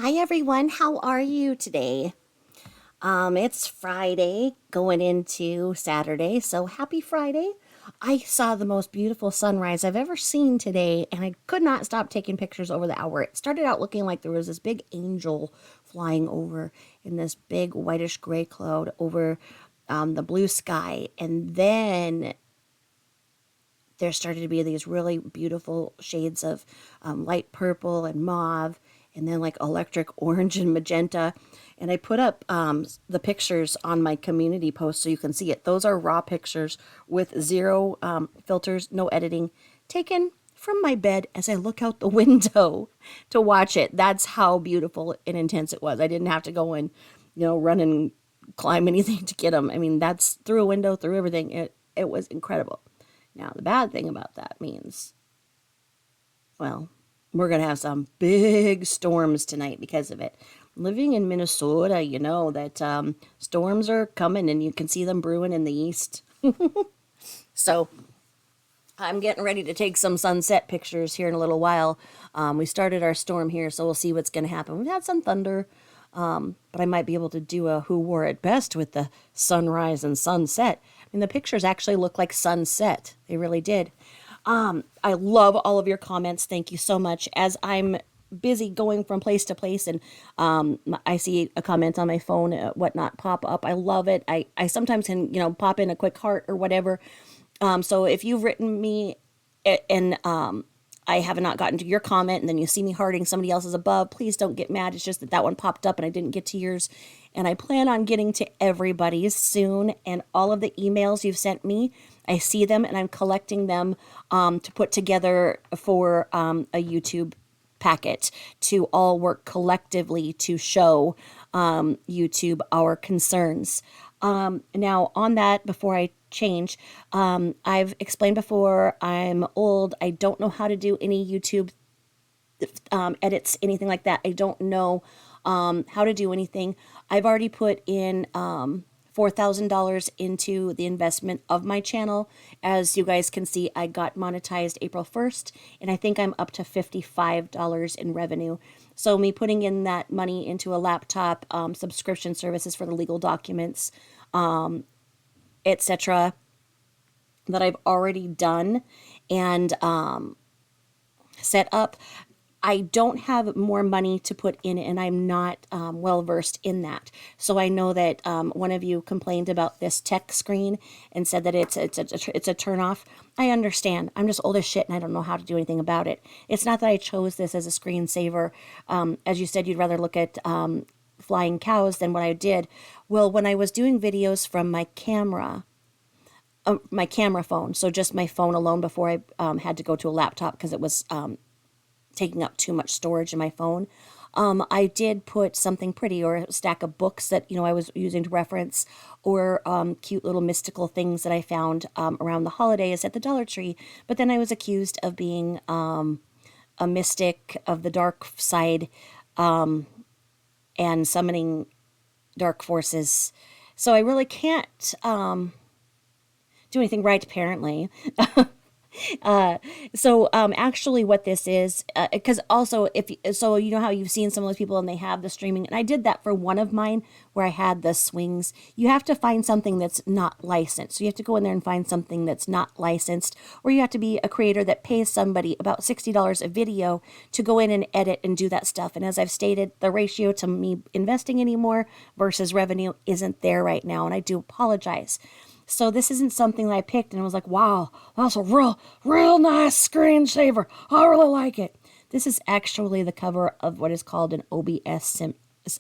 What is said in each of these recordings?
Hi everyone, how are you today? It's Friday going into Saturday, so happy Friday. I saw the most beautiful sunrise I've ever seen today, and I could not stop taking pictures over the hour. It started out looking like there was this big angel flying over in this big whitish gray cloud over the blue sky, and then there started to be these really beautiful shades of light purple and mauve, and then like electric orange and magenta. And I put up the pictures on my community post so you can see it. Those are raw pictures with zero filters, no editing, taken from my bed as I look out the window to watch it. That's how beautiful and intense it was. I didn't have to go and, run and climb anything to get them. I mean, that's through a window, through everything. It was incredible. Now, the bad thing about that means, well, we're going to have some big storms tonight because of it. Living in Minnesota, you know that storms are coming and you can see them brewing in the east. So I'm getting ready to take some sunset pictures here in a little while. We started our storm here, so we'll see what's going to happen. We've had some thunder, but I might be able to do a who wore it best with the sunrise and sunset. I mean, the pictures actually look like sunset. They really did. I love all of your comments. Thank you so much. As I'm busy going from place to place and I see a comment on my phone, whatnot, pop up. I love it. I sometimes can, pop in a quick heart or whatever. So if you've written me and I have not gotten to your comment and then you see me hearting somebody else's above, please don't get mad. It's just that that one popped up and I didn't get to yours. And I plan on getting to everybody's soon. And all of the emails you've sent me, I see them and I'm collecting them to put together for a YouTube packet to all work collectively to show YouTube our concerns. Now, on that, before I change, I've explained before, I'm old. I don't know how to do any YouTube edits, anything like that. I don't know how to do anything. I've already put in $4,000 into the investment of my channel. As you guys can see, I got monetized April 1st, and I think I'm up to $55 in revenue. So me putting in that money into a laptop, subscription services for the legal documents, etc., that I've already done and set up. I don't have more money to put in, and I'm not well versed in that. So I know that one of you complained about this tech screen and said that it's a turnoff. I understand. I'm just old as shit, and I don't know how to do anything about it. It's not that I chose this as a screensaver. As you said, you'd rather look at flying cows than what I did. Well, when I was doing videos from my camera phone, so just my phone alone before I had to go to a laptop because it was taking up too much storage in my phone. I did put something pretty or a stack of books that, I was using to reference or cute little mystical things that I found around the holidays at the Dollar Tree. But then I was accused of being a mystic of the dark side and summoning dark forces. So I really can't do anything right, apparently. So actually what this is, because also so you know how you've seen some of those people and they have the streaming, and I did that for one of mine where I had the swings. You have to find something that's not licensed. So you have to go in there and find something that's not licensed, or you have to be a creator that pays somebody about $60 a video to go in and edit and do that stuff. And as I've stated, the ratio to me investing anymore versus revenue isn't there right now, and I do apologize. So this isn't something that I picked and I was like, wow, that's a real nice screensaver. I really like it. This is actually the cover of what is called an OBS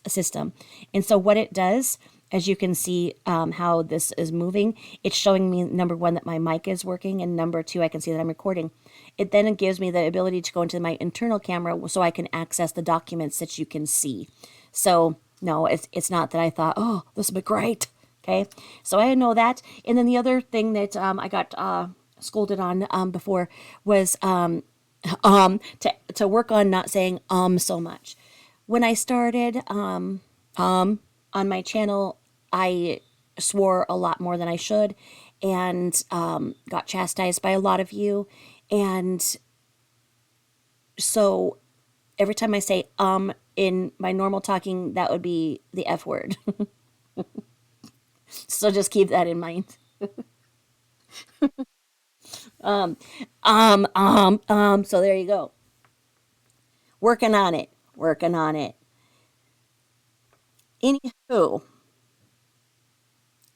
system. And so what it does, as you can see how this is moving, it's showing me, number one, that my mic is working, and number two, I can see that I'm recording. It then gives me the ability to go into my internal camera so I can access the documents that you can see. So no, it's not that I thought, oh, this will be great. Okay, so I know that. And then the other thing that I got scolded on before was to work on not saying so much. When I started on my channel, I swore a lot more than I should and got chastised by a lot of you. And so every time I say in my normal talking, that would be the F word. So just keep that in mind. So there you go. Working on it. Working on it. Anywho,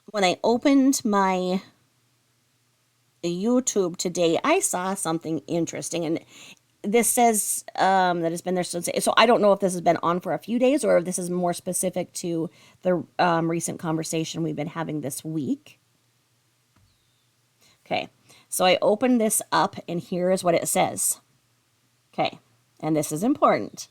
when I opened my YouTube today, I saw something interesting, and this says that it's been there since. So I don't know if this has been on for a few days or if this is more specific to the recent conversation we've been having this week. Okay, so I opened this up, and here is what it says. Okay, and this is important.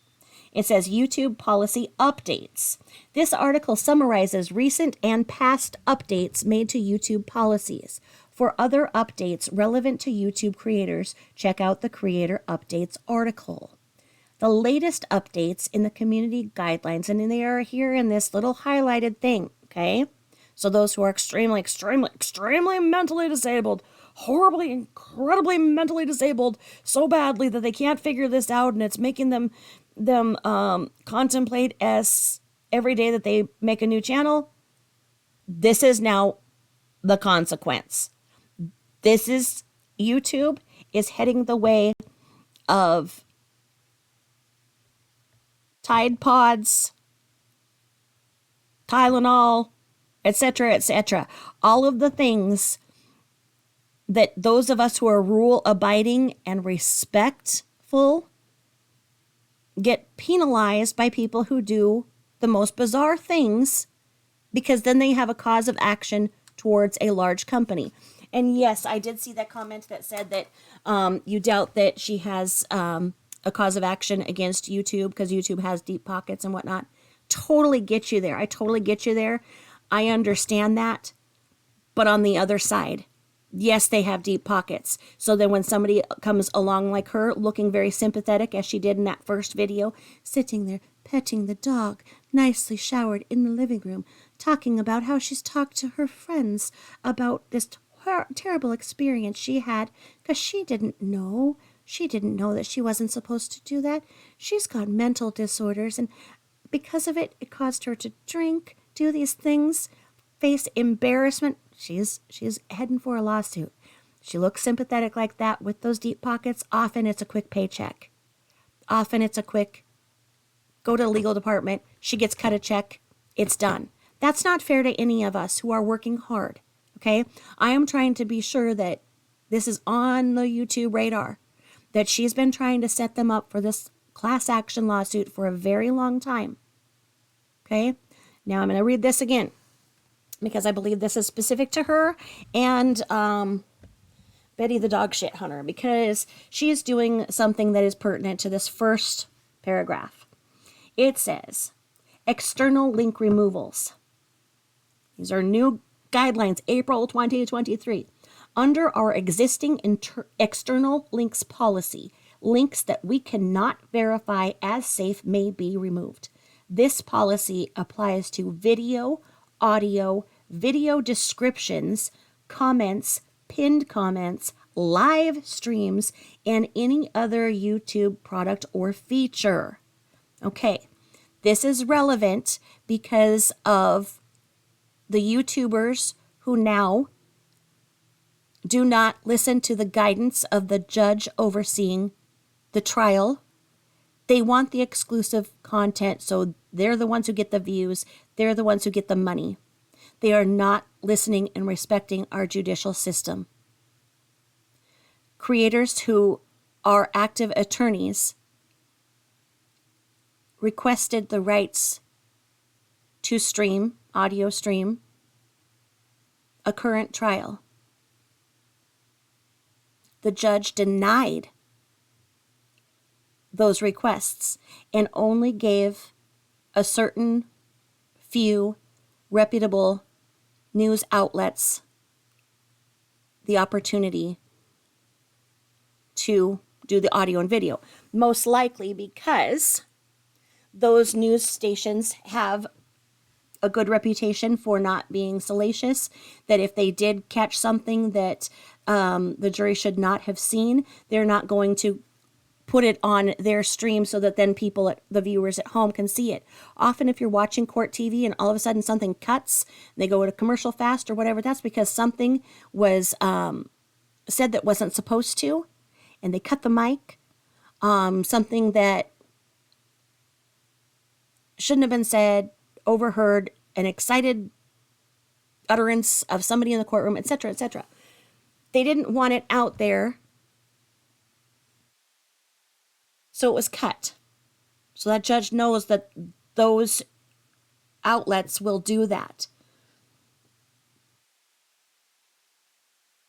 It says YouTube policy updates. This article summarizes recent and past updates made to YouTube policies. For other updates relevant to YouTube creators, check out the Creator Updates article. The latest updates in the community guidelines, and they are here in this little highlighted thing, okay? So those who are extremely mentally disabled, horribly, incredibly mentally disabled, so badly that they can't figure this out, and it's making them contemplate as every day that they make a new channel, this is now the consequence. This is YouTube is heading the way of Tide Pods, Tylenol, etc., etc. All of the things that those of us who are rule abiding and respectful get penalized by people who do the most bizarre things, because then they have a cause of action towards a large company. And yes, I did see that comment that said that you doubt that she has a cause of action against YouTube because YouTube has deep pockets and whatnot. Totally get you there. I totally get you there. I understand that. But on the other side, yes, they have deep pockets. So then when somebody comes along like her, looking very sympathetic as she did in that first video, sitting there petting the dog, nicely showered in the living room, talking about how she's talked to her friends about this terrible experience she had because she didn't know that she wasn't supposed to do that. She's got mental disorders, and because of it, it caused her to drink, do these things, face embarrassment. She's heading for a lawsuit. She looks sympathetic like that with those deep pockets. Often it's a quick paycheck. Often it's a quick go to the legal department. She gets cut a check. It's done. That's not fair to any of us who are working hard. Okay? I am trying to be sure that this is on the YouTube radar, that she's been trying to set them up for this class action lawsuit for a very long time. Okay? Now I'm going to read this again because I believe this is specific to her and Betty the dog shit hunter, because she is doing something that is pertinent to this first paragraph. It says, external link removals. These are new guidelines, April 2023. Under our existing external links policy, links that we cannot verify as safe may be removed. This policy applies to video, audio, video descriptions, comments, pinned comments, live streams, and any other YouTube product or feature. Okay, this is relevant because of the YouTubers who now do not listen to the guidance of the judge overseeing the trial. They want the exclusive content, so they're the ones who get the views. They're the ones who get the money. They are not listening and respecting our judicial system. Creators who are active attorneys requested the rights to stream, audio stream, a current trial. The judge denied those requests and only gave a certain few reputable news outlets the opportunity to do the audio and video. Most likely because those news stations have a good reputation for not being salacious, that if they did catch something that the jury should not have seen, they're not going to put it on their stream so that then people, the viewers at home, can see it. Often if you're watching court TV and all of a sudden something cuts, and they go to commercial fast or whatever, that's because something was said that wasn't supposed to, and they cut the mic. Something that shouldn't have been said, overheard, an excited utterance of somebody in the courtroom, etc., etc. They didn't want it out there, so it was cut. So that judge knows that those outlets will do that.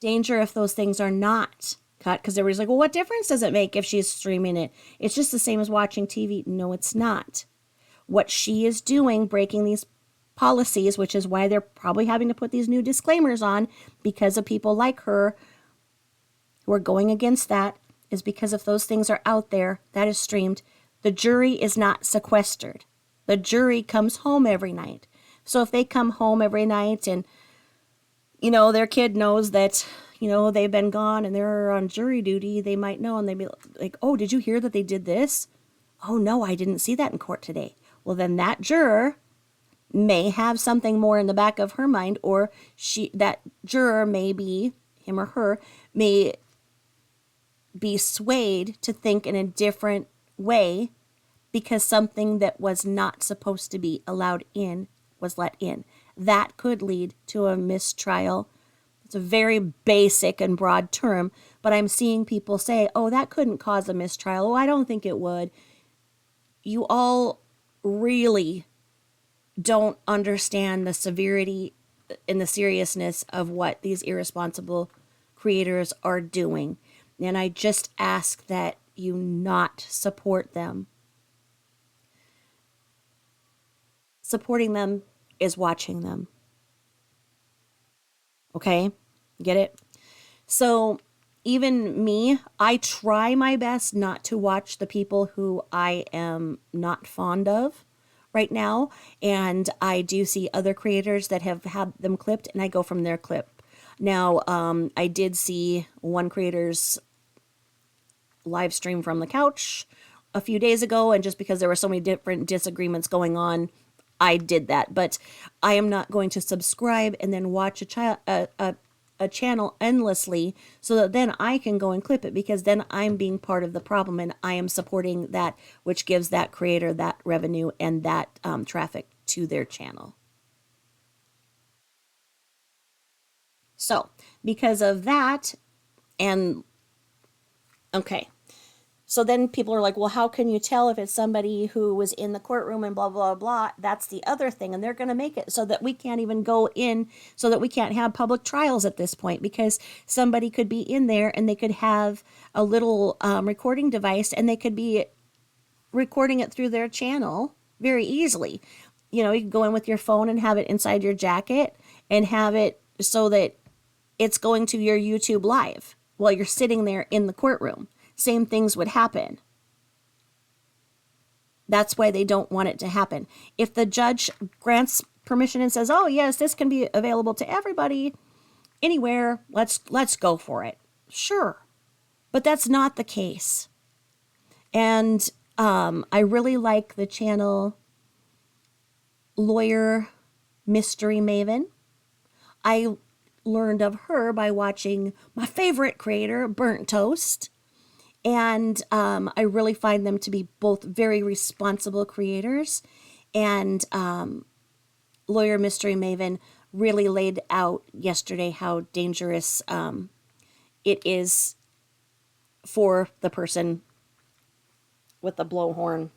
Danger if those things are not cut, because everybody's like, well, what difference does it make if she's streaming it? It's just the same as watching TV. No, it's not. What she is doing, breaking these policies, which is why they're probably having to put these new disclaimers on because of people like her who are going against that, is because if those things are out there, that is streamed, the jury is not sequestered. The jury comes home every night. So if they come home every night and, their kid knows that, they've been gone and they're on jury duty, they might know, and they'd be like, oh, did you hear that they did this? Oh, no, I didn't see that in court today. Well, then that juror may have something more in the back of her mind, or that juror may be, him or her, may be swayed to think in a different way because something that was not supposed to be allowed in was let in. That could lead to a mistrial. It's a very basic and broad term, but I'm seeing people say, oh, that couldn't cause a mistrial. Oh, I don't think it would. You all really don't understand the severity and the seriousness of what these irresponsible creators are doing. And I just ask that you not support them. Supporting them is watching them. Okay? Get it? So even me, I try my best not to watch the people who I am not fond of right now. And I do see other creators that have had them clipped, and I go from their clip. Now, I did see one creator's live stream from the couch a few days ago, and just because there were so many different disagreements going on, I did that. But I am not going to subscribe and then watch a channel endlessly so that then I can go and clip it, because then I'm being part of the problem and I am supporting that which gives that creator that revenue and that traffic to their channel. So because of that, and okay, so then people are like, well, how can you tell if it's somebody who was in the courtroom and blah, blah, blah? That's the other thing. And they're going to make it so that we can't even go in, so that we can't have public trials at this point, because somebody could be in there and they could have a little recording device and they could be recording it through their channel very easily. You can go in with your phone and have it inside your jacket and have it so that it's going to your YouTube live while you're sitting there in the courtroom. Same things would happen. That's why they don't want it to happen. If the judge grants permission and says, oh, yes, this can be available to everybody anywhere, let's go for it. Sure. But that's not the case. And I really like the channel Lawyer Mystery Maven. I learned of her by watching my favorite creator, Burnt Toast. And I really find them to be both very responsible creators. And Lawyer Mystery Maven really laid out yesterday how dangerous it is for the person with the blowhorn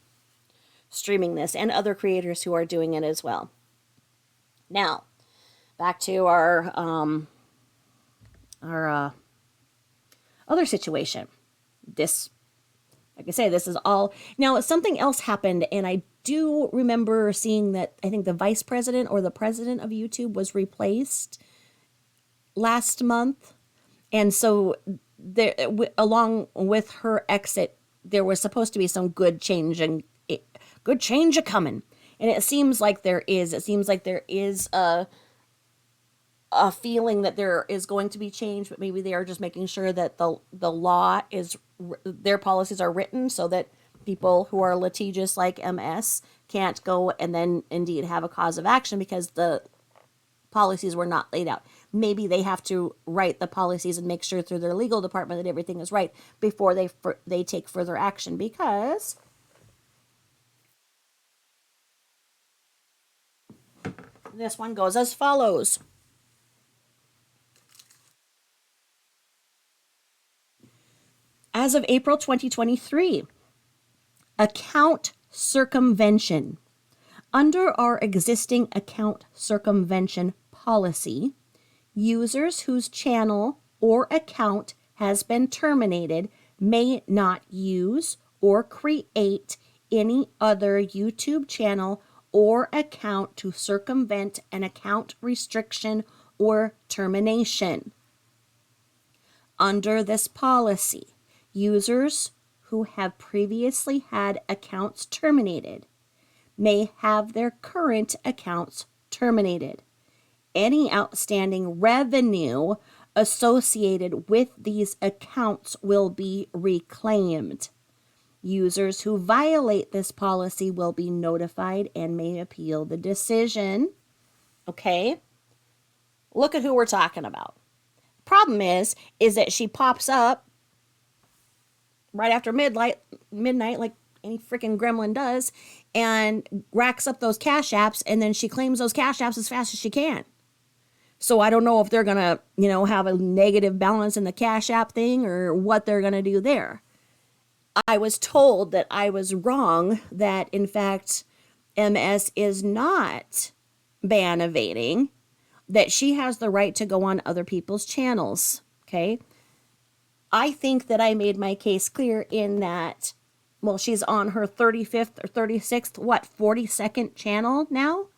streaming this, and other creators who are doing it as well. Now, back to our other situation. This, like I say, this is all... Now, something else happened, and I do remember seeing that I think the vice president or the president of YouTube was replaced last month. And so, there, along with her exit, there was supposed to be some good change a-coming. And it seems like there is. It seems like there is a a feeling that there is going to be change, but maybe they are just making sure that the law is, their policies are written so that people who are litigious like MS can't go and then indeed have a cause of action because the policies were not laid out. Maybe they have to write the policies and make sure through their legal department that everything is right before they take further action, because this one goes as follows. As of April 2023, account circumvention. Under our existing account circumvention policy, users whose channel or account has been terminated may not use or create any other YouTube channel or account to circumvent an account restriction or termination. Under this policy, users who have previously had accounts terminated may have their current accounts terminated. Any outstanding revenue associated with these accounts will be reclaimed. Users who violate this policy will be notified and may appeal the decision. Okay? Look at who we're talking about. Problem is that she pops up right after midnight, like any freaking gremlin does, and racks up those cash apps, and then she claims those cash apps as fast as she can. So I don't know if they're going to, have a negative balance in the cash app thing or what they're going to do there. I was told that I was wrong, that in fact, MS is not ban evading, that she has the right to go on other people's channels. Okay. I think that I made my case clear in that, well, she's on her 35th or 36th, 42nd channel now,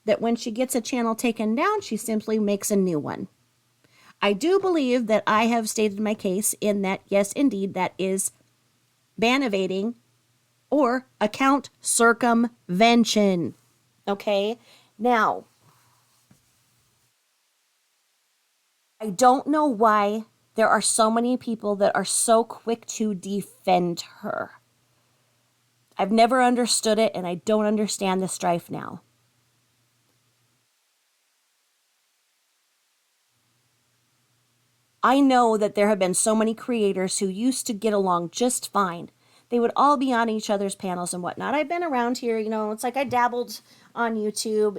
that when she gets a channel taken down, she simply makes a new one. I do believe that I have stated my case in that, yes, indeed, that is ban evading or account circumvention. Okay? Now, I don't know why there are so many people that are so quick to defend her. I've never understood it, and I don't understand the strife now. I know that there have been so many creators who used to get along just fine. They would all be on each other's panels and whatnot. I've been around here, it's like I dabbled on YouTube,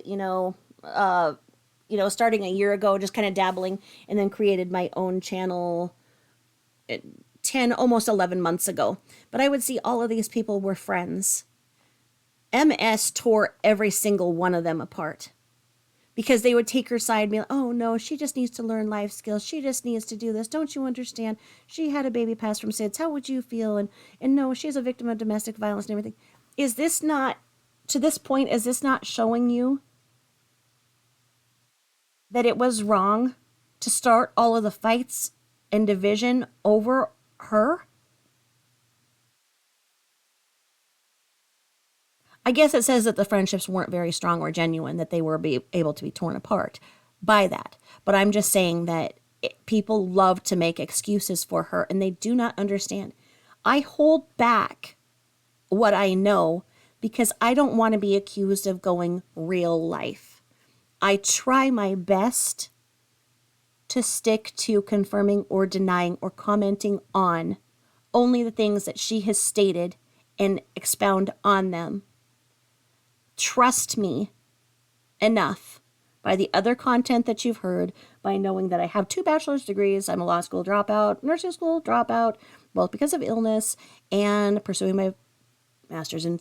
starting a year ago, just kind of dabbling, and then created my own channel 10, almost 11 months ago. But I would see all of these people were friends. MS tore every single one of them apart. Because they would take her side and be like, oh no, she just needs to learn life skills. She just needs to do this. Don't you understand? She had a baby pass from SIDS. How would you feel? And no, she's a victim of domestic violence and everything. Is this not, to this point, is this not showing you that it was wrong to start all of the fights and division over her? I guess it says that the friendships weren't very strong or genuine, that they were able to be torn apart by that. But I'm just saying that people love to make excuses for her, and they do not understand. I hold back what I know because I don't want to be accused of going real life. I try my best to stick to confirming or denying or commenting on only the things that she has stated and expound on them. Trust me enough by the other content that you've heard, by knowing that I have 2 bachelor's degrees. I'm a law school dropout, nursing school dropout, both because of illness and pursuing my master's in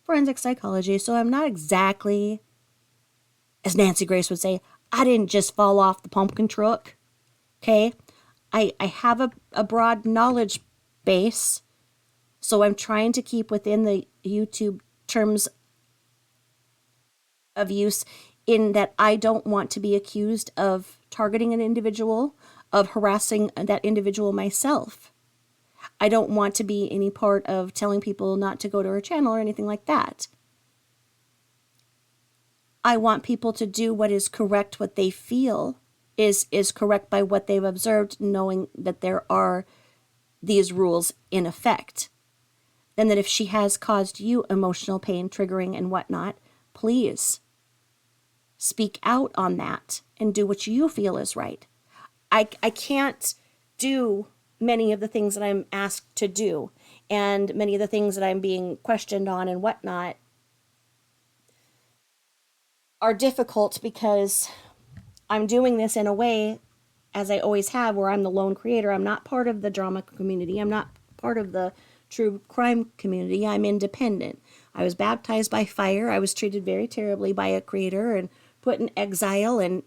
forensic psychology. So I'm not exactly, as Nancy Grace would say, I didn't just fall off the pumpkin truck. Okay? I have a broad knowledge base, so I'm trying to keep within the YouTube terms of use, in that I don't want to be accused of targeting an individual, of harassing that individual myself. I don't want to be any part of telling people not to go to her channel or anything like that. I want people to do what is correct, what they feel, is correct by what they've observed, knowing that there are these rules in effect. And that if she has caused you emotional pain, triggering, and whatnot, please speak out on that and do what you feel is right. I can't do many of the things that I'm asked to do, and many of the things that I'm being questioned on and whatnot are difficult because I'm doing this in a way, as I always have, where I'm the lone creator. I'm not part of the drama community. I'm not part of the true crime community. I'm independent. I was baptized by fire. I was treated very terribly by a creator and put in exile. And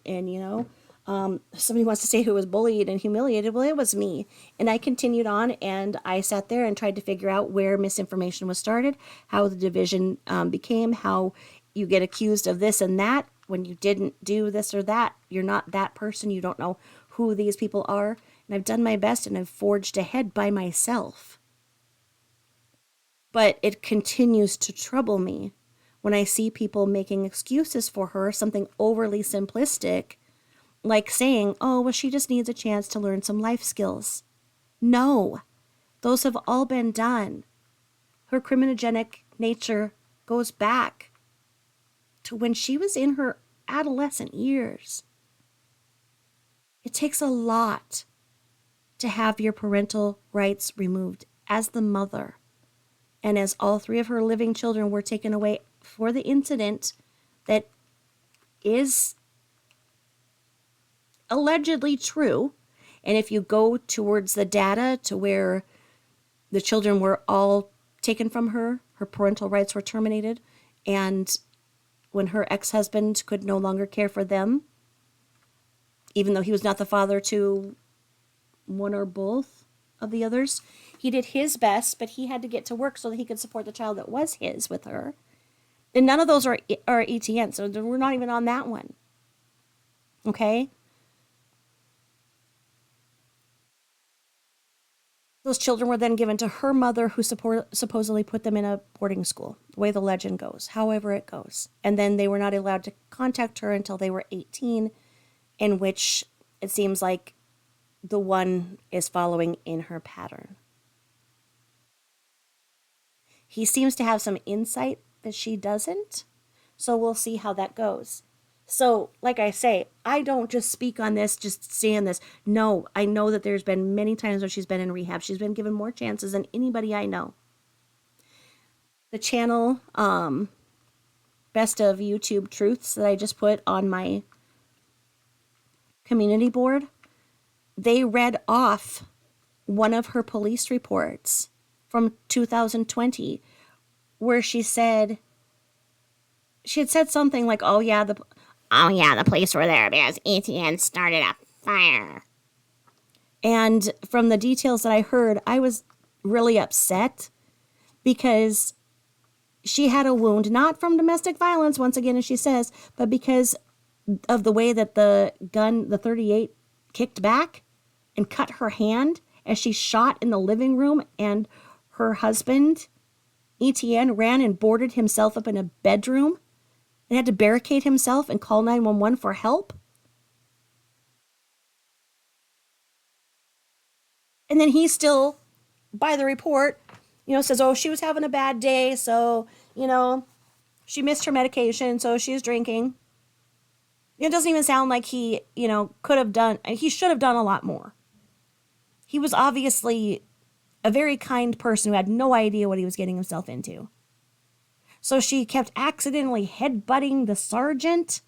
somebody wants to say who was bullied and humiliated. Well, it was me. And I continued on, and I sat there and tried to figure out where misinformation was started, how the division became, how you get accused of this and that when you didn't do this or that. You're not that person. You don't know who these people are. And I've done my best, and I've forged ahead by myself. But it continues to trouble me when I see people making excuses for her, something overly simplistic, like saying, oh, well, she just needs a chance to learn some life skills. No, those have all been done. Her criminogenic nature goes back to when she was in her adolescent years. It takes a lot to have your parental rights removed as the mother. And as all three of her living children were taken away for the incident that is allegedly true. And if you go towards the data to where the children were all taken from her, her parental rights were terminated, and when her ex-husband could no longer care for them, even though he was not the father to one or both of the others, he did his best, but he had to get to work so that he could support the child that was his with her. And none of those are ETN, so we're not even on that one. Okay? Those children were then given to her mother, who supposedly put them in a boarding school, the way the legend goes, however it goes. And then they were not allowed to contact her until they were 18, in which it seems like the one is following in her pattern. He seems to have some insight that she doesn't, so we'll see how that goes. So, like I say, I don't just speak on this, just saying this. No, I know that there's been many times when she's been in rehab. She's been given more chances than anybody I know. The channel, Best of YouTube Truths, that I just put on my community board, they read off one of her police reports from 2020 where she had said something like, oh yeah, the police were there because ETN started a fire. And from the details that I heard, I was really upset because she had a wound, not from domestic violence, once again, as she says, but because of the way that the gun, the 38, kicked back and cut her hand as she shot in the living room, and her husband, ETN, ran and boarded himself up in a bedroom and had to barricade himself and call 911 for help. And then he still, by the report, says, oh, she was having a bad day, so, she missed her medication, so she's drinking. It doesn't even sound like he, could have done, he should have done a lot more. He was obviously a very kind person who had no idea what he was getting himself into. So she kept accidentally headbutting the sergeant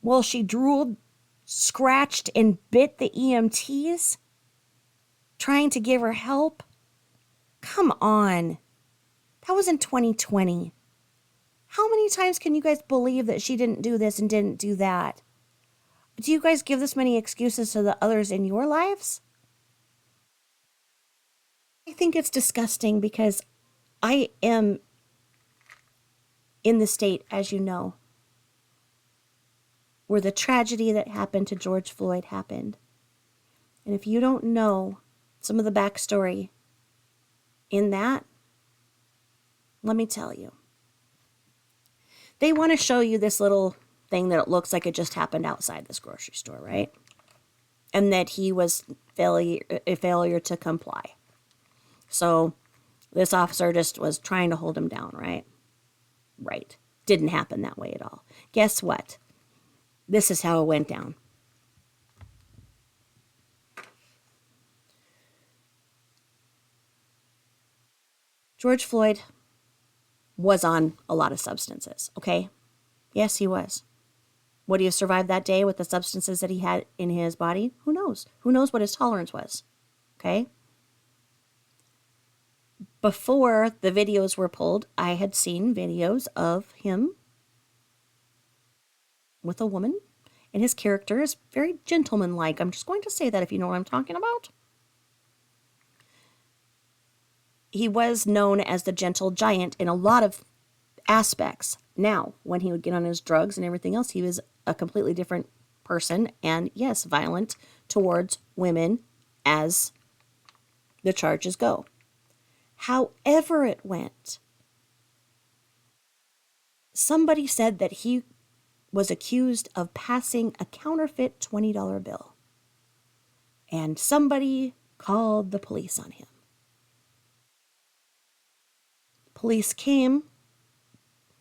while she drooled, scratched, and bit the EMTs, trying to give her help. Come on. That was in 2020. How many times can you guys believe that she didn't do this and didn't do that? Do you guys give this many excuses to the others in your lives? I think it's disgusting because I am in the state, as you know, where the tragedy that happened to George Floyd happened. And if you don't know some of the backstory in that, let me tell you. They want to show you this little thing that it looks like it just happened outside this grocery store, right? And that he was a failure to comply. So this officer just was trying to hold him down, right? Right. Didn't happen that way at all. Guess what? This is how it went down. George Floyd was on a lot of substances, okay? Yes, he was. Would he have survived that day with the substances that he had in his body? Who knows? Who knows what his tolerance was, okay? Before the videos were pulled, I had seen videos of him with a woman, and his character is very gentlemanlike. I'm just going to say that if you know what I'm talking about. He was known as the gentle giant in a lot of aspects. Now, when he would get on his drugs and everything else, he was a completely different person, and yes, violent towards women as the charges go. However it went, somebody said that he was accused of passing a counterfeit $20 bill, and somebody called the police on him. Police came,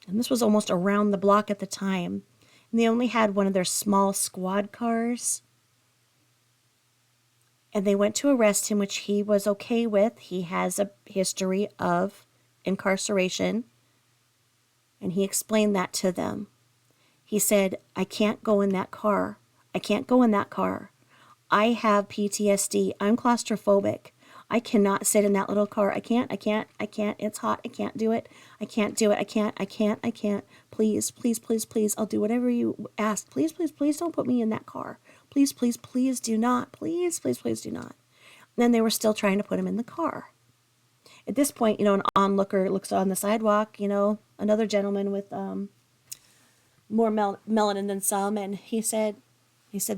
and this was almost around the block at the time, and they only had one of their small squad cars. And they went to arrest him, which he was okay with. He has a history of incarceration, and he explained that to them. He said, I can't go in that car. I can't go in that car. I have PTSD. I'm claustrophobic. I cannot sit in that little car. I can't. It's hot. I can't do it. I can't do it. I can't. Please, please, please, please. I'll do whatever you ask. Please, please, please don't put me in that car. Please, please, please do not. Please, please, please do not. And then they were still trying to put him in the car. At this point, an onlooker looks on the sidewalk, another gentleman with more melanin than some, and he said,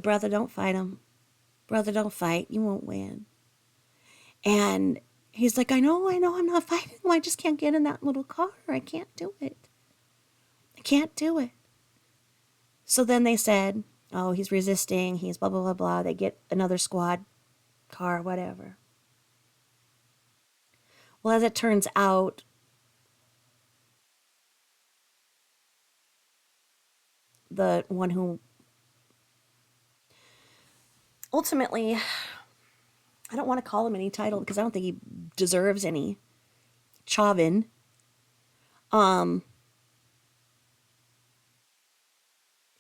brother, don't fight him. Brother, don't fight. You won't win. And he's like, I know, I'm not fighting him. I just can't get in that little car. I can't do it. I can't do it. So then they said, oh, he's resisting. He's blah, blah, blah, blah. They get another squad car, whatever. Well, as it turns out, the one who ultimately, I don't want to call him any title because I don't think he deserves any. Chauvin.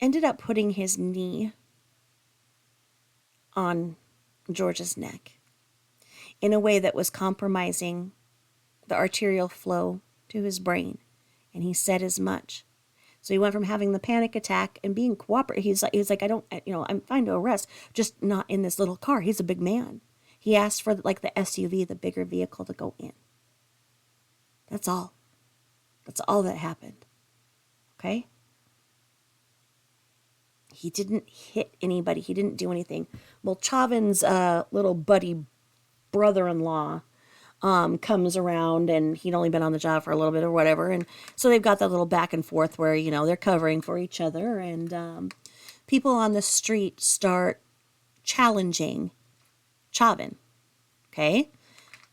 Ended up putting his knee on George's neck in a way that was compromising the arterial flow to his brain. And he said as much. So he went from having the panic attack and being cooperative. He was like, I'm fine to arrest, just not in this little car. He's a big man. He asked for the SUV, the bigger vehicle, to go in. That's all. That's all that happened. Okay? He didn't hit anybody. He didn't do anything. Well, Chauvin's little buddy brother-in-law comes around, and he'd only been on the job for a little bit or whatever. And so they've got that little back and forth where, they're covering for each other. And people on the street start challenging Chauvin. Okay?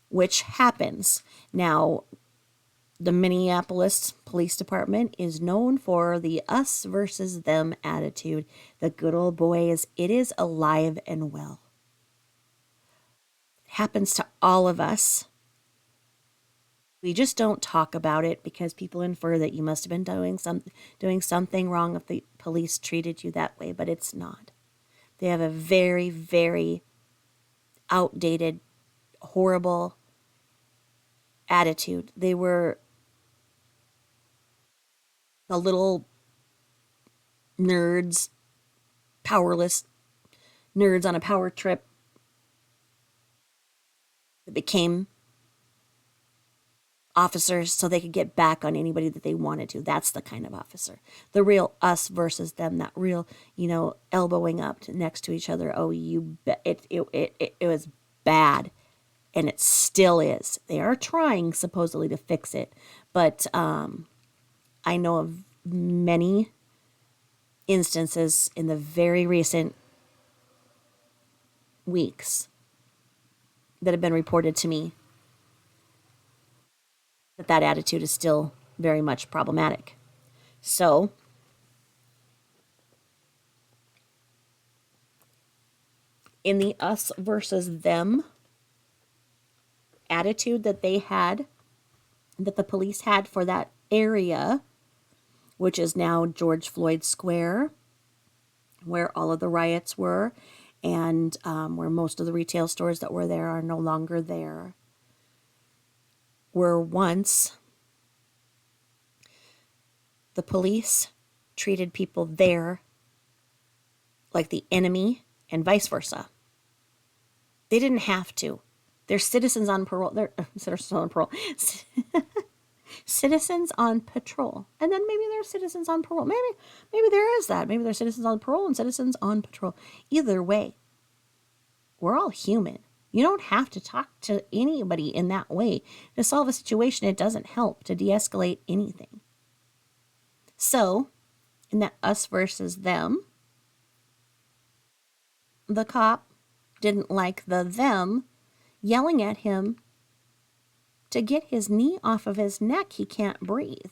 Which happens. Now, the Minneapolis Police Department is known for the us versus them attitude. The good old boys, it is alive and well. It happens to all of us. We just don't talk about it because people infer that you must have been doing something wrong if the police treated you that way, but it's not. They have a very, very outdated, horrible attitude. They were the little nerds, powerless nerds on a power trip that became officers so they could get back on anybody that they wanted to. That's the kind of officer. The real us versus them, that real, elbowing up next to each other. Oh, you bet. It was bad, and it still is. They are trying supposedly to fix it, but I know of many instances in the very recent weeks that have been reported to me that attitude is still very much problematic. So, in the us versus them attitude that they had, that the police had for that area, which is now George Floyd Square, where all of the riots were, and where most of the retail stores that were there are no longer there, were once the police treated people there like the enemy and vice versa. They didn't have to. They're citizens on parole. They're citizens on parole. Citizens on patrol. And then maybe they're citizens on parole. Maybe there is that. Maybe they're citizens on parole and citizens on patrol. Either way, we're all human. You don't have to talk to anybody in that way to solve a situation. It doesn't help to de-escalate anything. So, in that us versus them, the cop didn't like the them yelling at him to get his knee off of his neck. He can't breathe.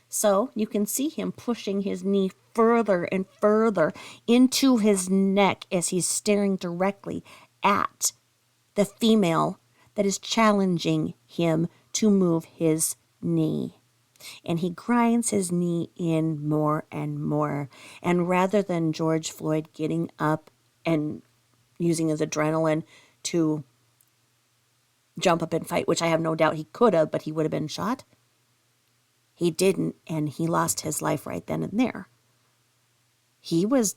So you can see him pushing his knee further and further into his neck as he's staring directly at the female that is challenging him to move his knee. And he grinds his knee in more and more. And rather than George Floyd getting up and using his adrenaline to jump up and fight, which I have no doubt he could have, but he would have been shot, he didn't, and he lost his life right then and there. He was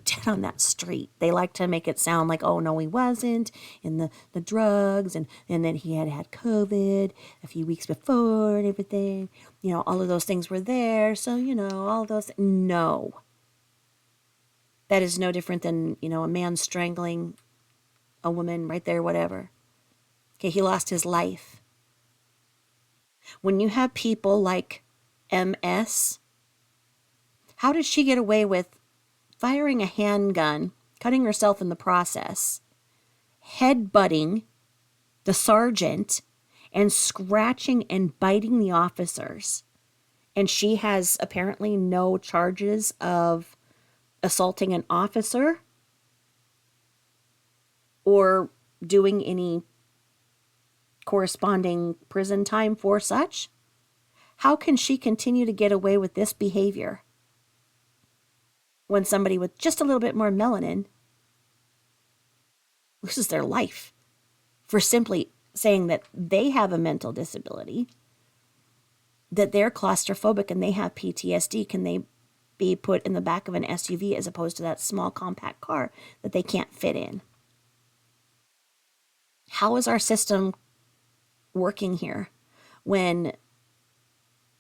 dead on that street. They like to make it sound like, oh, no, he wasn't, and the drugs, and then he had COVID a few weeks before and everything. All of those things were there, so, all those. No. That is no different than, a man strangling a woman right there, whatever. Okay, he lost his life. When you have people like MS, how did she get away with firing a handgun, cutting herself in the process, headbutting the sergeant, and scratching and biting the officers? And she has apparently no charges of assaulting an officer or doing any corresponding prison time for such. How can she continue to get away with this behavior when somebody with just a little bit more melanin loses their life for simply saying that they have a mental disability, that they're claustrophobic and they have PTSD? Can they be put in the back of an SUV as opposed to that small compact car that they can't fit in? How is our system working here when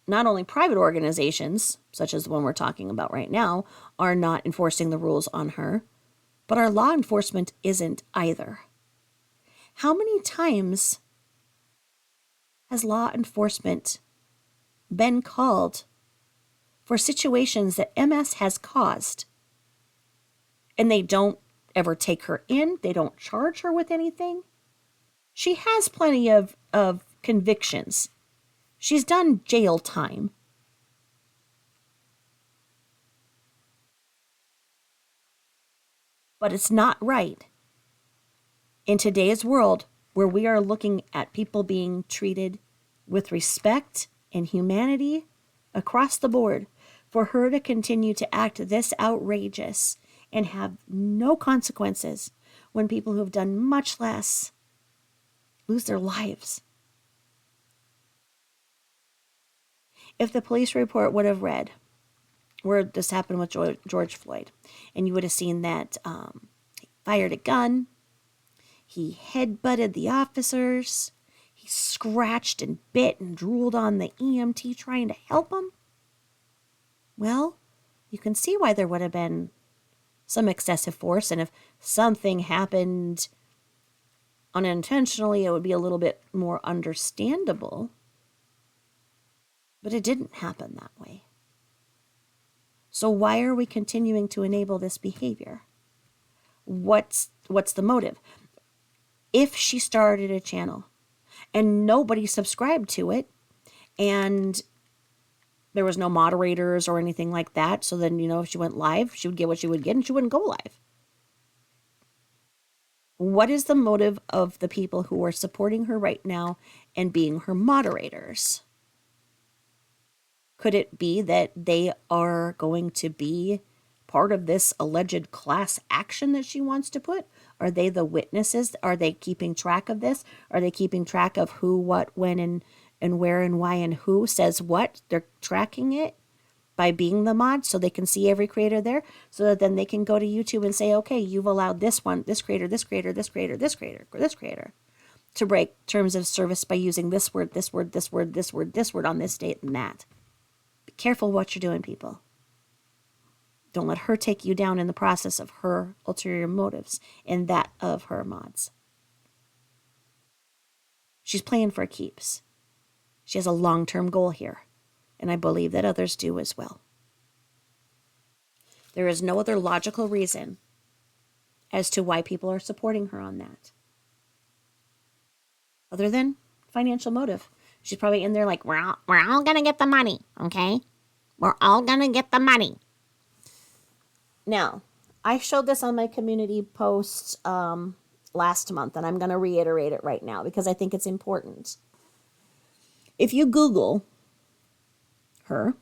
not only private organizations, such as the one we're talking about right now, are not enforcing the rules on her, but our law enforcement isn't either? How many times has law enforcement been called for situations that MS has caused, and they don't ever take her in? They don't charge her with anything. She has plenty of convictions. She's done jail time. But it's not right in today's world where we are looking at people being treated with respect and humanity across the board, for her to continue to act this outrageous and have no consequences when people who have done much less lose their lives. If the police report would have read where this happened with George Floyd, and you would have seen that he fired a gun, he headbutted the officers, he scratched and bit and drooled on the EMT trying to help him, well, you can see why there would have been some excessive force, and if something happened unintentionally, it would be a little bit more understandable. But it didn't happen that way. So why are we continuing to enable this behavior? What's the motive? If she started a channel and nobody subscribed to it, and there was no moderators or anything like that, so then, if she went live, she would get what she would get and she wouldn't go live. What is the motive of the people who are supporting her right now and being her moderators? Could it be that they are going to be part of this alleged class action that she wants to put? Are they the witnesses? Are they keeping track of this? Are they keeping track of who, what, when, and where, and why, and who says what? They're tracking it by being the mod so they can see every creator there, so that then they can go to YouTube and say, okay, you've allowed this one, this creator, this creator, this creator, this creator, or this creator to break terms of service by using this word, this word, this word, this word, this word on this date and that. Be careful what you're doing, people. Don't let her take you down in the process of her ulterior motives and that of her mods. She's playing for keeps. She has a long-term goal here, and I believe that others do as well. There is no other logical reason as to why people are supporting her on that, other than financial motive. She's probably in there like, we're all going to get the money, okay? We're all going to get the money. Now, I showed this on my community post last month, and I'm going to reiterate it right now because I think it's important. If you Google her,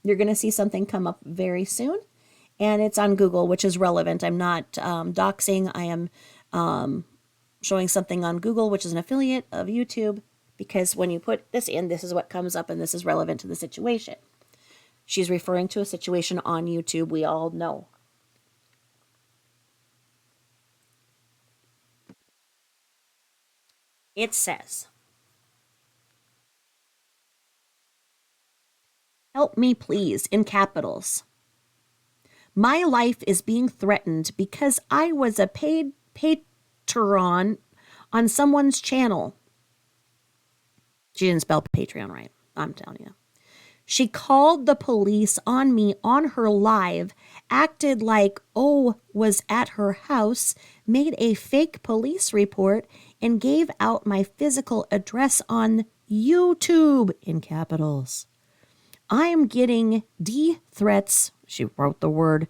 you're going to see something come up very soon, and it's on Google, which is relevant. I'm not doxing. I am showing something on Google, which is an affiliate of YouTube, because when you put this in, this is what comes up, and this is relevant to the situation. She's referring to a situation on YouTube we all know. It says, "Help me please," in capitals. "My life is being threatened because I was a paid patron on someone's channel." She didn't spell Patreon right, I'm telling you. "She called the police on me on her live, acted like was at her house, made a fake police report, and gave out my physical address on YouTube," in capitals. "I am getting threats," she wrote the word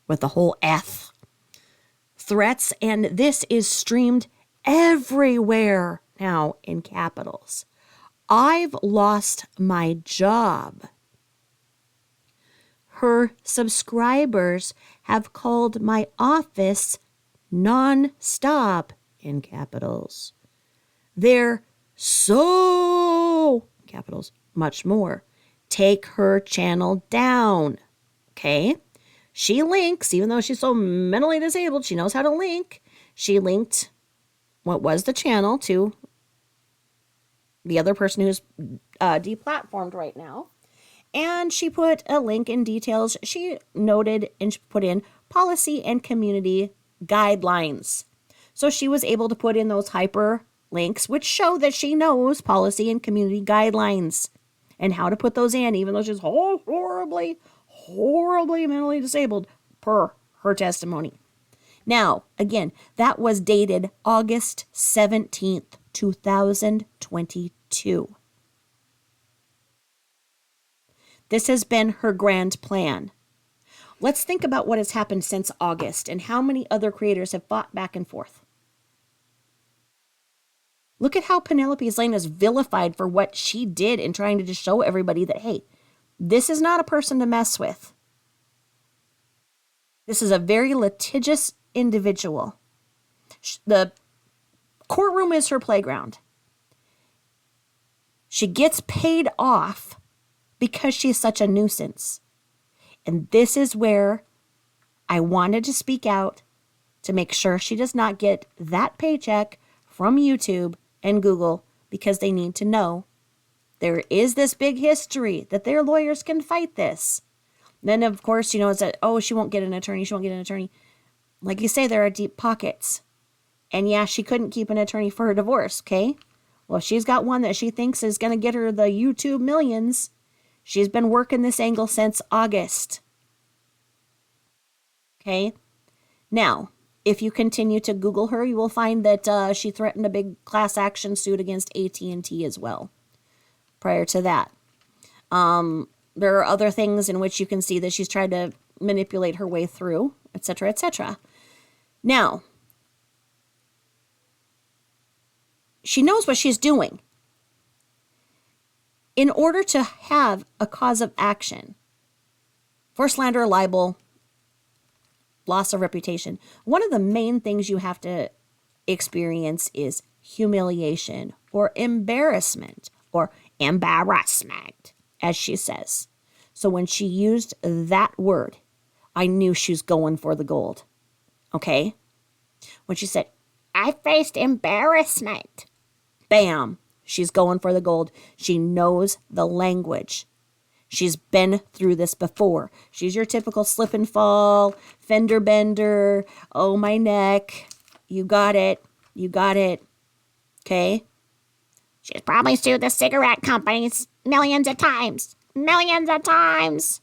with the whole F, "threats, and this is streamed everywhere now," in capitals. "I've lost my job. Her subscribers have called my office non-stop," in capitals. "They're so," in capitals, "much more. Take her channel down." Okay? She links, even though she's so mentally disabled, she knows how to link. She linked what was the channel to the other person who's deplatformed right now. And she put a link in details. She noted and she put in policy and community guidelines. So she was able to put in those hyper links, which show that she knows policy and community guidelines and how to put those in, even though she's horribly mentally disabled, per her testimony. Now, again, that was dated August 17th, 2022. This has been her grand plan. Let's think about what has happened since August and how many other creators have fought back and forth. Look at how Penelope Lane is vilified for what she did in trying to just show everybody that, hey, this is not a person to mess with. This is a very litigious individual. The courtroom is her playground. She gets paid off because she's such a nuisance. And this is where I wanted to speak out to make sure she does not get that paycheck from YouTube and Google, because they need to know there is this big history that their lawyers can fight this. Then, of course, it's that, she won't get an attorney. She won't get an attorney. Like you say, there are deep pockets. And yeah, she couldn't keep an attorney for her divorce, okay? Well, she's got one that she thinks is going to get her the YouTube millions. She's been working this angle since August. Okay? Now, if you continue to Google her, you will find that she threatened a big class action suit against AT&T as well. Prior to that, there are other things in which you can see that she's tried to manipulate her way through, etc., etc. Now, she knows what she's doing. In order to have a cause of action for slander, libel, loss of reputation, one of the main things you have to experience is humiliation or embarrassment or embarrassment, as she says. So when she used that word, I knew she was going for the gold. Okay? When she said, I faced embarrassment, bam, she's going for the gold. She knows the language. She's been through this before. She's your typical slip and fall, fender bender, oh, my neck. You got it. You got it. Okay? She's probably sued the cigarette companies millions of times. Millions of times.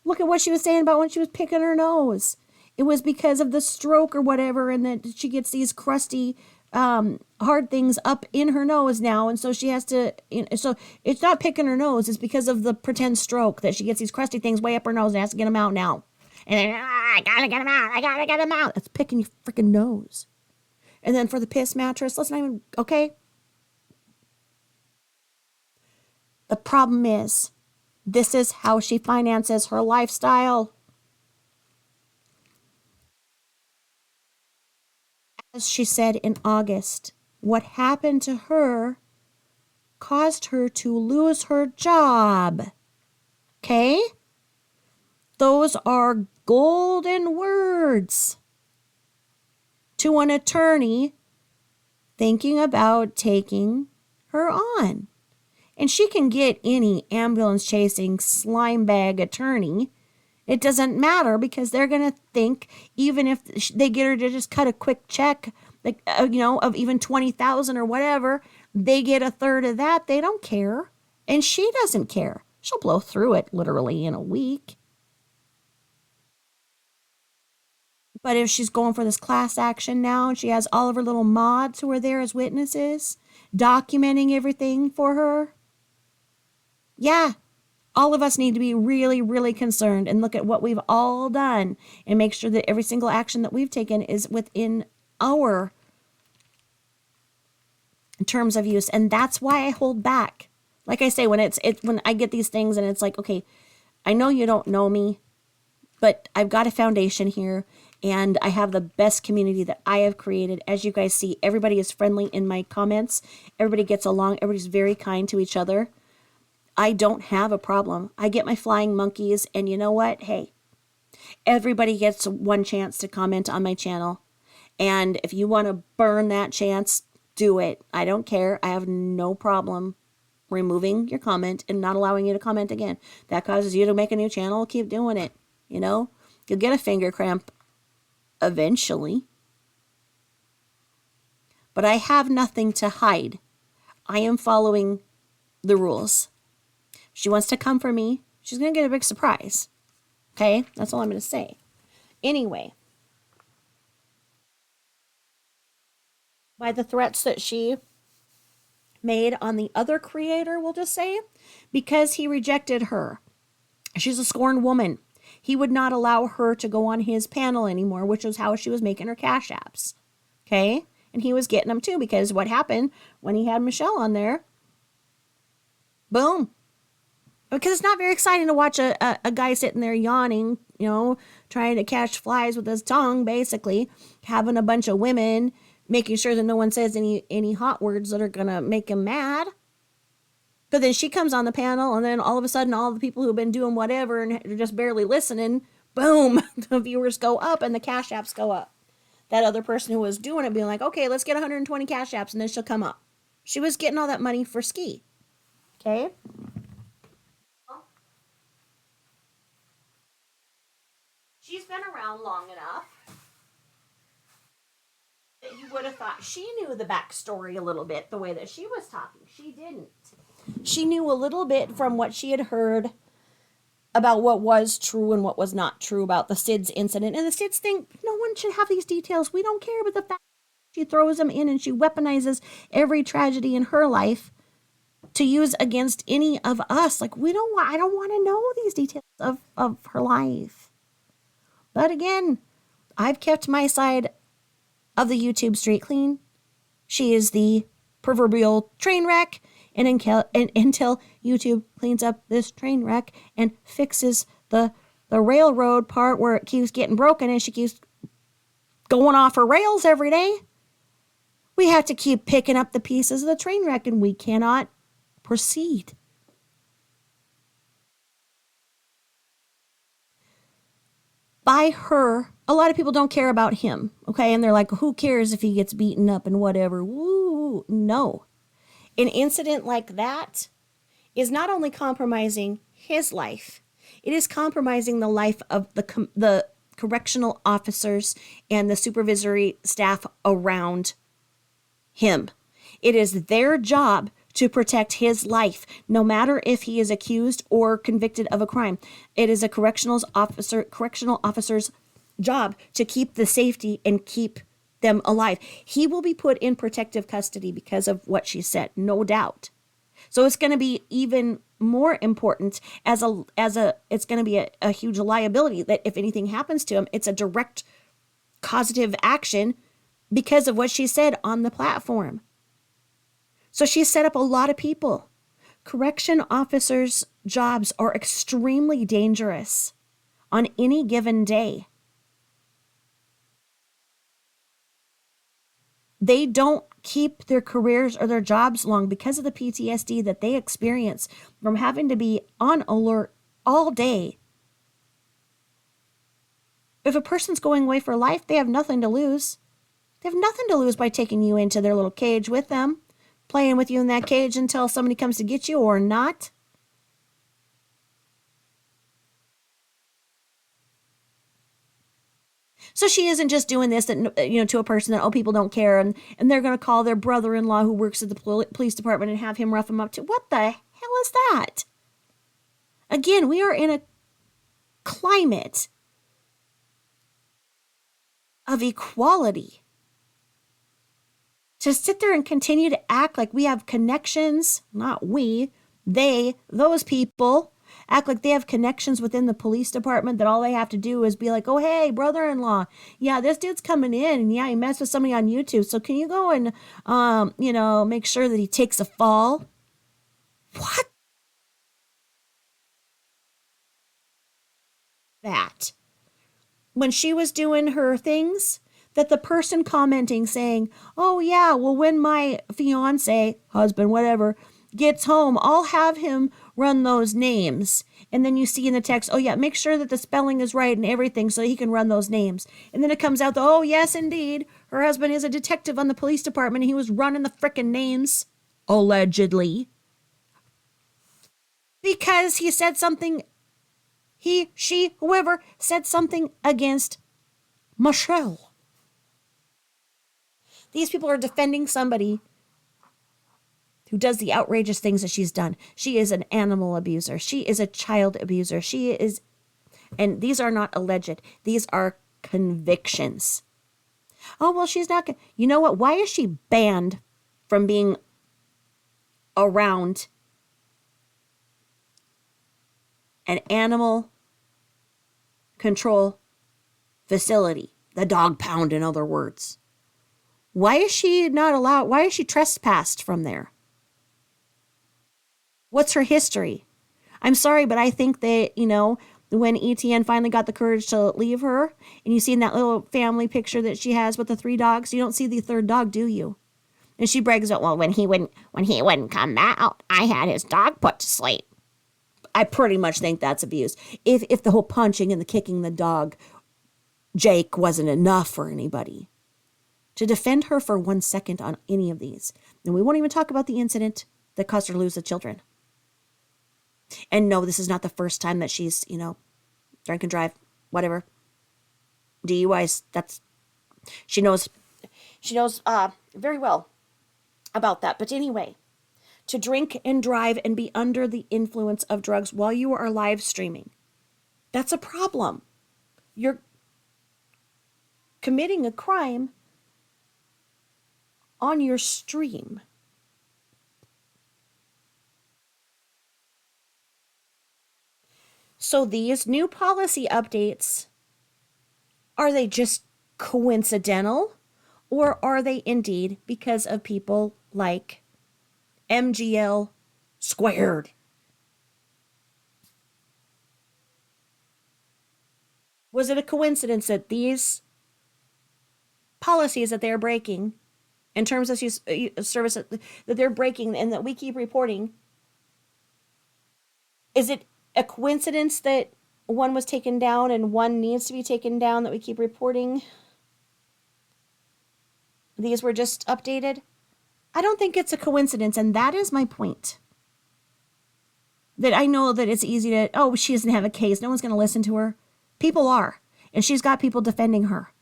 Look at what she was saying about when she was picking her nose. It was because of the stroke or whatever, and that she gets these crusty, hard things up in her nose now, and so she has to. So it's not picking her nose; it's because of the pretend stroke that she gets these crusty things way up her nose and has to get them out now. And then I gotta get them out. I gotta get them out. That's picking your freaking nose. And then for the piss mattress, let's not even. Okay. The problem is, this is how she finances her lifestyle. As she said in August, what happened to her caused her to lose her job. Okay? Those are golden words to an attorney thinking about taking her on. And she can get any ambulance chasing slime bag attorney. It doesn't matter because they're going to think, even if they get her to just cut a quick check, like, of even $20,000 or whatever, they get a third of that. They don't care. And she doesn't care. She'll blow through it literally in a week. But if she's going for this class action now, and she has all of her little mods who are there as witnesses, documenting everything for her, yeah, all of us need to be really, really concerned and look at what we've all done and make sure that every single action that we've taken is within our terms of use. And that's why I hold back. Like I say, when I get these things and it's like, okay, I know you don't know me, but I've got a foundation here and I have the best community that I have created. As you guys see, everybody is friendly in my comments. Everybody gets along. Everybody's very kind to each other. I don't have a problem. I get my flying monkeys, and you know what? Hey, everybody gets one chance to comment on my channel. And if you want to burn that chance, do it. I don't care. I have no problem removing your comment and not allowing you to comment again. That causes you to make a new channel. Keep doing it. You'll get a finger cramp eventually. But I have nothing to hide. I am following the rules. She wants to come for me. She's going to get a big surprise. Okay? That's all I'm going to say. Anyway, by the threats that she made on the other creator, we'll just say, because he rejected her. She's a scorned woman. He would not allow her to go on his panel anymore, which was how she was making her cash apps. Okay? And he was getting them too, because what happened when he had Michelle on there, boom. Because it's not very exciting to watch a guy sitting there yawning, trying to catch flies with his tongue, basically, having a bunch of women, making sure that no one says any hot words that are going to make him mad. But then she comes on the panel, and then all of a sudden, all the people who've been doing whatever and are just barely listening, boom, the viewers go up and the cash apps go up. That other person who was doing it being like, okay, let's get 120 cash apps, and then she'll come up. She was getting all that money for ski. Okay? She's been around long enough that you would have thought she knew the backstory a little bit, the way that she was talking. She didn't. She knew a little bit from what she had heard about what was true and what was not true about the SIDS incident. And the SIDS think no one should have these details. We don't care. But the fact she throws them in and she weaponizes every tragedy in her life to use against any of us. Like, I don't want to know these details of her life. But again, I've kept my side of the YouTube street clean. She is the proverbial train wreck. And until YouTube cleans up this train wreck and fixes the railroad part where it keeps getting broken and she keeps going off her rails every day, we have to keep picking up the pieces of the train wreck and we cannot proceed. By her, a lot of people don't care about him, okay? And they're like, who cares if he gets beaten up and whatever? Woo, no. An incident like that is not only compromising his life, it is compromising the life of the correctional officers and the supervisory staff around him. It is their job to protect his life, no matter if he is accused or convicted of a crime. It is a correctional officer's job to keep the safety and keep them alive. He will be put in protective custody because of what she said, no doubt. So it's going to be even more important it's going to be a huge liability that if anything happens to him, it's a direct causative action because of what she said on the platform. So she set up a lot of people. Correction officers' jobs are extremely dangerous on any given day. They don't keep their careers or their jobs long because of the PTSD that they experience from having to be on alert all day. If a person's going away for life, they have nothing to lose. They have nothing to lose by taking you into their little cage with them, playing with you in that cage until somebody comes to get you or not. So she isn't just doing this to a person that, people don't care, and they're going to call their brother-in-law who works at the police department and have him rough them up too. What the hell is that? Again, we are in a climate of equality. To sit there and continue to act like we have connections, not we, they, those people, act like they have connections within the police department that all they have to do is be like, oh, hey, brother-in-law, yeah, this dude's coming in and yeah, he messed with somebody on YouTube. So can you go and, make sure that he takes a fall? What? That. When she was doing her things, that the person commenting saying, oh yeah, well, when my fiance, husband, whatever, gets home, I'll have him run those names. And then you see in the text, oh yeah, make sure that the spelling is right and everything so he can run those names. And then it comes out that, oh yes, indeed, her husband is a detective on the police department and he was running the frickin' names, allegedly. Because he said something, he, she, whoever, said something against Mushelle. These people are defending somebody who does the outrageous things that she's done. She is an animal abuser. She is a child abuser. She is, and these are not alleged. These are convictions. Oh, well, she's not, you know what? Why is she banned from being around an animal control facility? The dog pound, in other words. Why is she not allowed? Why is she trespassed from there? What's her history? I'm sorry, but I think that, when ETN finally got the courage to leave her, and you see in that little family picture that she has with the 3 dogs, you don't see the 3rd dog, do you? And she brags about, well, when he wouldn't come out, I had his dog put to sleep. I pretty much think that's abuse. If the whole punching and the kicking the dog, Jake, wasn't enough for anybody. To defend her for 1 second on any of these. And we won't even talk about the incident that caused her to lose the children. And no, this is not the first time that she's, drink and drive, whatever. DUIs, she knows very well about that. But anyway, to drink and drive and be under the influence of drugs while you are live streaming That's a problem. You're committing a crime on your stream. So these new policy updates, are they just coincidental? Or are they indeed because of people like MGL squared? Was it a coincidence that these policies that they're breaking in terms of service that they're breaking and that we keep reporting, is it a coincidence that one was taken down and one needs to be taken down that we keep reporting? These were just updated? I don't think it's a coincidence, and that is my point. That I know that it's easy to, oh, she doesn't have a case. No one's going to listen to her. People are. And she's got people defending her.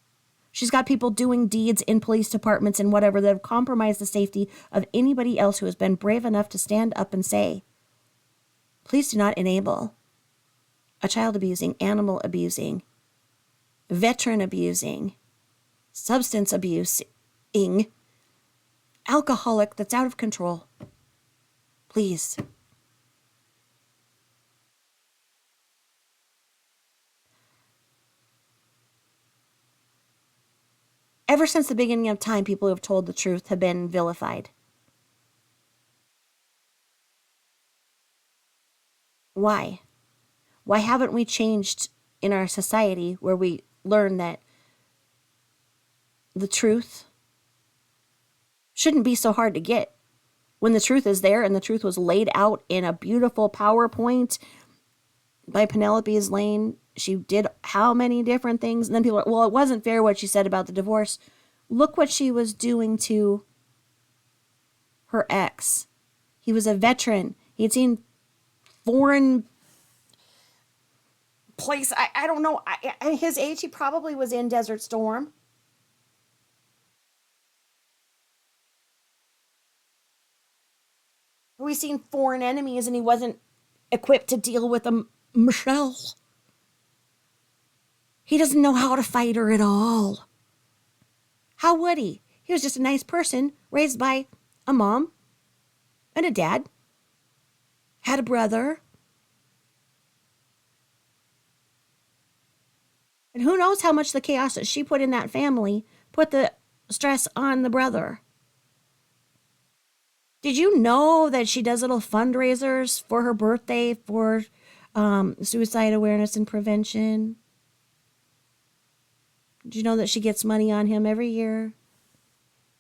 She's got people doing deeds in police departments and whatever that have compromised the safety of anybody else who has been brave enough to stand up and say, please do not enable a child abusing, animal abusing, veteran abusing, substance abusing, alcoholic that's out of control. Please. Ever since the beginning of time, people who have told the truth have been vilified. Why? Why haven't we changed in our society where we learn that the truth shouldn't be so hard to get? When the truth is there and the truth was laid out in a beautiful PowerPoint by Penelope's Lane, she did how many different things? And then people are, well, it wasn't fair what she said about the divorce. Look what she was doing to her ex. He was a veteran. He'd seen foreign place. I don't know. At his age, he probably was in Desert Storm. We've seen foreign enemies and he wasn't equipped to deal with them. Mushelle. He doesn't know how to fight her at all. How would he? He was just a nice person raised by a mom and a dad. Had a brother. And who knows how much the chaos that she put in that family put the stress on the brother. Did you know that she does little fundraisers for her birthday for suicide awareness and prevention? Did you know that she gets money on him every year?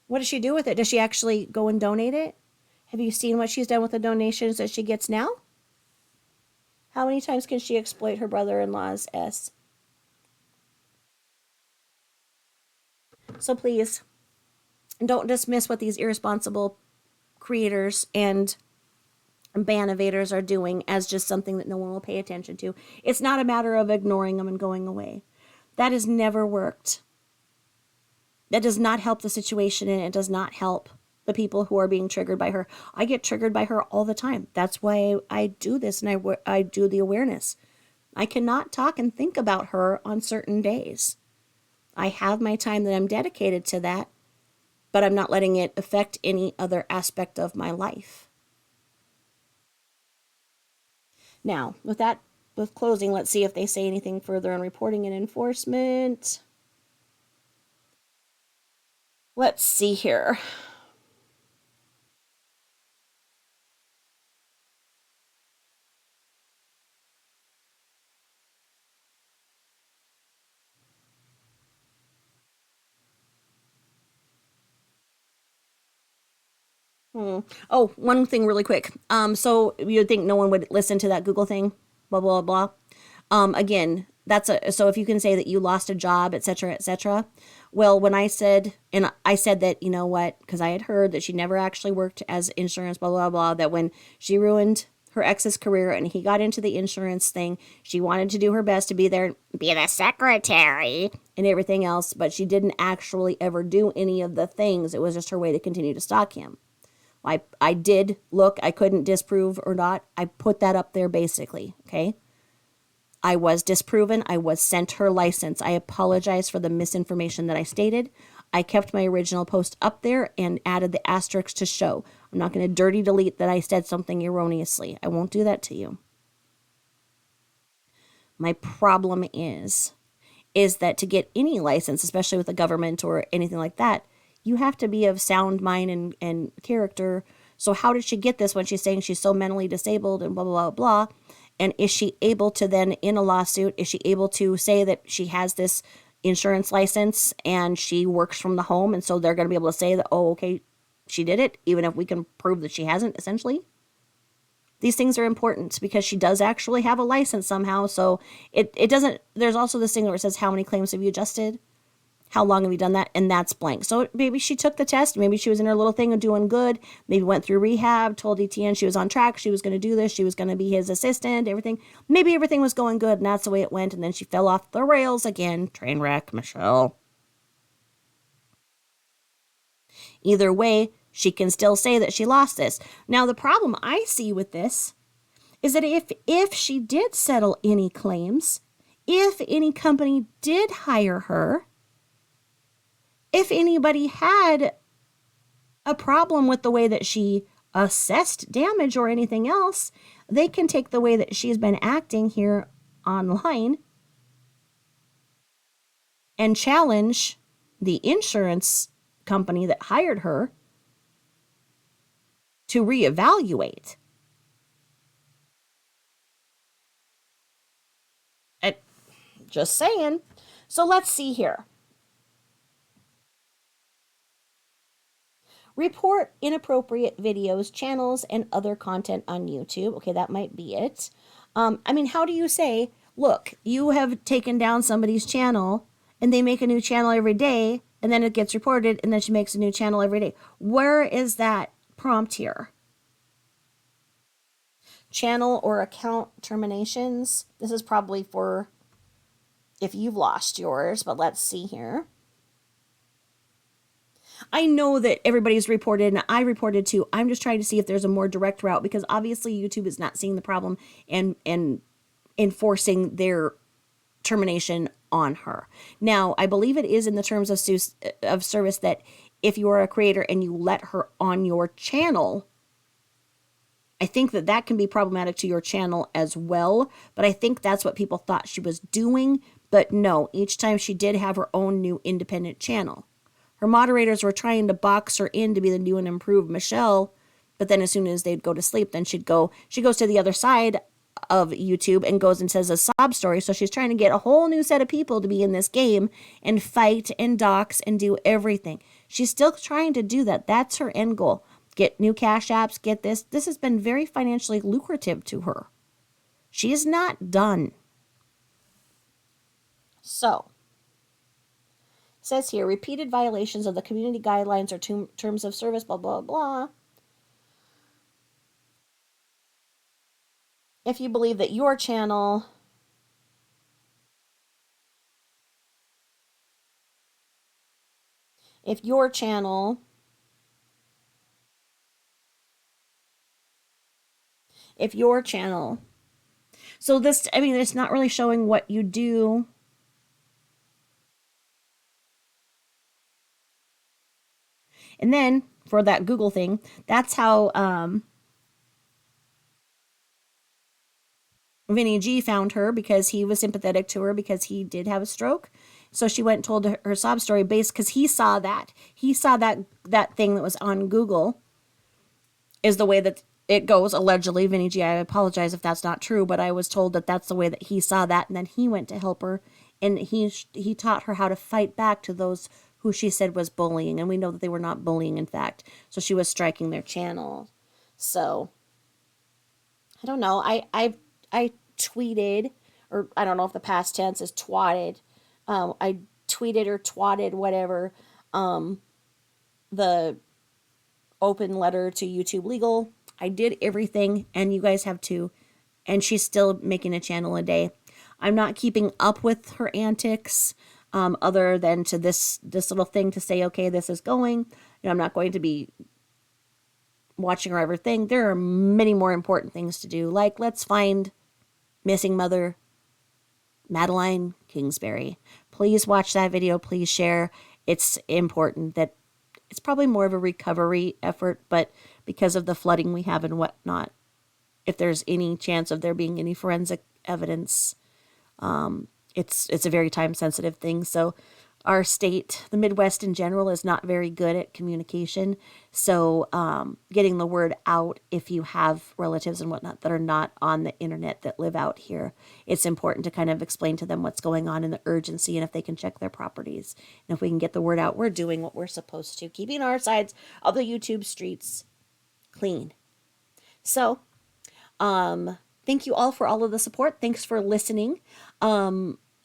What does she do with it? Does she actually go and donate it? Have you seen what she's done with the donations that she gets now? How many times can she exploit her brother-in-law's S? So please, don't dismiss what these irresponsible creators and ban evaders are doing as just something that no one will pay attention to. It's not a matter of ignoring them and going away. That has never worked. That does not help the situation, and it does not help the people who are being triggered by her. I get triggered by her all the time. That's why I do this, and I do the awareness. I cannot talk and think about her on certain days. I have my time that I'm dedicated to that, but I'm not letting it affect any other aspect of my life. Now, with closing, let's see if they say anything further on reporting and enforcement. Let's see here. Oh, one thing really quick. So you'd think no one would listen to that Google thing, blah, blah, blah. Again, so if you can say that you lost a job, et cetera, et cetera. Well, when I said that, you know what, because I had heard that she never actually worked as insurance, blah, blah, blah, that when she ruined her ex's career and he got into the insurance thing, she wanted to do her best to be there, be the secretary and everything else, but she didn't actually ever do any of the things. It was just her way to continue to stalk him. I did look, I couldn't disprove or not. I put that up there basically, okay? I was disproven. I was sent her license. I apologize for the misinformation that I stated. I kept my original post up there and added the asterisk to show. I'm not going to dirty delete that I said something erroneously. I won't do that to you. My problem is that to get any license, especially with the government or anything like that, you have to be of sound mind and character. So how did she get this when she's saying she's so mentally disabled and blah, blah, blah, blah? And is she able to then, in a lawsuit, is she able to say that she has this insurance license and she works from the home, and so they're going to be able to say that, oh, okay, she did it, even if we can prove that she hasn't, essentially? These things are important because she does actually have a license somehow. So it doesn't, there's also this thing where it says, how many claims have you adjusted? How long have you done that? And that's blank. So maybe she took the test. Maybe she was in her little thing of doing good. Maybe went through rehab, told ETN she was on track. She was going to do this. She was going to be his assistant, everything. Maybe everything was going good and that's the way it went. And then she fell off the rails again. Train wreck, Michelle. Either way, she can still say that she lost this. Now, the problem I see with this is that if she did settle any claims, if any company did hire her, if anybody had a problem with the way that she assessed damage or anything else, they can take the way that she's been acting here online and challenge the insurance company that hired her to reevaluate. Just saying. So let's see here. Report inappropriate videos, channels, and other content on YouTube. Okay, that might be it. How do you say, look, you have taken down somebody's channel and they make a new channel every day and then it gets reported and then she makes a new channel every day? Where is that prompt here? Channel or account terminations. This is probably for if you've lost yours, but let's see here. I know that everybody's reported and I reported too. I'm just trying to see if there's a more direct route because obviously YouTube is not seeing the problem and enforcing their termination on her. Now, I believe it is in the terms of service that if you are a creator and you let her on your channel, I think that can be problematic to your channel as well. But I think that's what people thought she was doing. But no, each time she did have her own new independent channel. Her moderators were trying to box her in to be the new and improved Michelle. But then as soon as they'd go to sleep, then she goes to the other side of YouTube and goes and says a sob story. So she's trying to get a whole new set of people to be in this game and fight and dox and do everything. She's still trying to do that. That's her end goal. Get new cash apps, get this. This has been very financially lucrative to her. She is not done. So, it says here, repeated violations of the community guidelines or terms of service, blah, blah, blah. If you believe that your channel so this, it's not really showing what you do. And then for that Google thing, that's how Vinny G found her, because he was sympathetic to her because he did have a stroke. So she went and told her sob story based because he saw that thing that was on Google is the way that it goes, allegedly. Vinny G, I apologize if that's not true, but I was told that that's the way that he saw that, and then he went to help her, and he taught her how to fight back to those who she said was bullying, and we know that they were not bullying, in fact. So she was striking their channel. So I don't know. I tweeted, or I don't know if the past tense is twatted. I tweeted or twatted, whatever, the open letter to YouTube Legal. I did everything, and you guys have too. And she's still making a channel a day. I'm not keeping up with her antics, other than to this little thing to say, okay, this is going. I'm not going to be watching her everything. There are many more important things to do, like let's find missing mother, Madeline Kingsbury. Please watch that video. Please share. It's important that it's probably more of a recovery effort, but because of the flooding we have and whatnot, if there's any chance of there being any forensic evidence, it's a very time sensitive thing. So our state, the Midwest in general, is not very good at communication. So getting the word out, if you have relatives and whatnot that are not on the internet that live out here, it's important to kind of explain to them what's going on and the urgency and if they can check their properties. And if we can get the word out, we're doing what we're supposed to, keeping our sides of the YouTube streets clean. So thank you all for all of the support. Thanks for listening.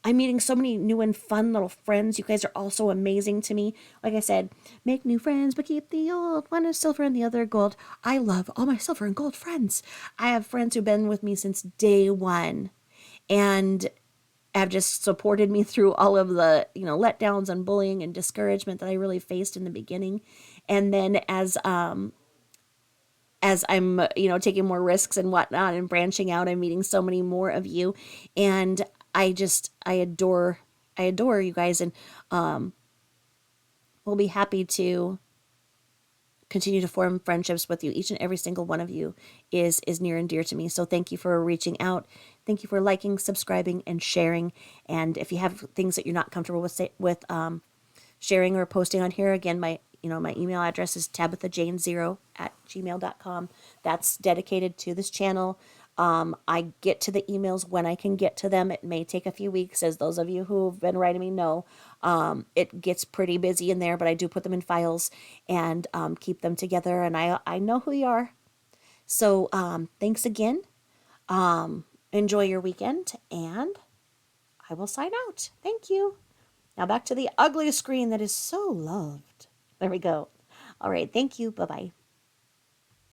I'm meeting so many new and fun little friends. You guys are all so amazing to me. Like I said, make new friends, but keep the old. One is silver and the other gold. I love all my silver and gold friends. I have friends who've been with me since day one and have just supported me through all of the, letdowns and bullying and discouragement that I really faced in the beginning. And then as I'm, taking more risks and whatnot and branching out, I'm meeting so many more of you. And I adore you guys. And we'll be happy to continue to form friendships with you. With every single one of you is near and dear to me. So thank you for reaching out. Thank you for liking, subscribing, and sharing. And if you have things that you're not comfortable with sharing or posting on here, again, my email address is tabithajane0@gmail.com. That's dedicated to this channel. I get to the emails when I can get to them. It may take a few weeks, as those of you who've been writing me know. It gets pretty busy in there, but I do put them in files and keep them together, and I know who you are. So thanks again. Enjoy your weekend, and I will sign out. Thank you. Now back to the ugly screen that is so loved. There we go. All right. Thank you. Bye-bye.